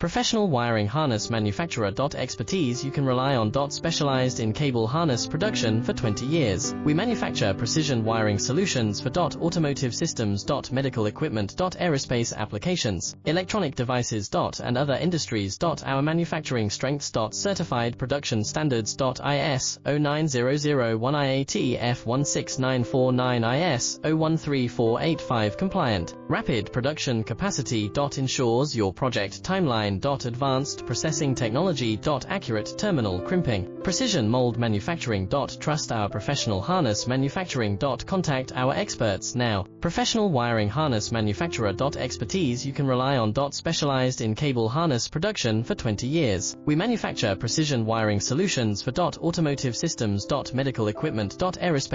Professional wiring harness manufacturer. Expertise you can rely on. Specialized in cable harness production for 20 years. We manufacture precision wiring solutions for automotive systems, medical equipment, aerospace applications, electronic devices, and other industries. Our manufacturing strengths. Certified production standards. IS 09001 IATF 16949 IS 013485 compliant. Rapid production capacity. Ensures your project timeline. Advanced processing technology. Accurate terminal crimping. Precision mold manufacturing. Trust our professional harness manufacturing. Contact our experts now. Professional wiring harness manufacturer. Expertise you can rely on. Specialized in cable harness production for 20 years. We manufacture precision wiring solutions for automotive systems, medical equipment, aerospace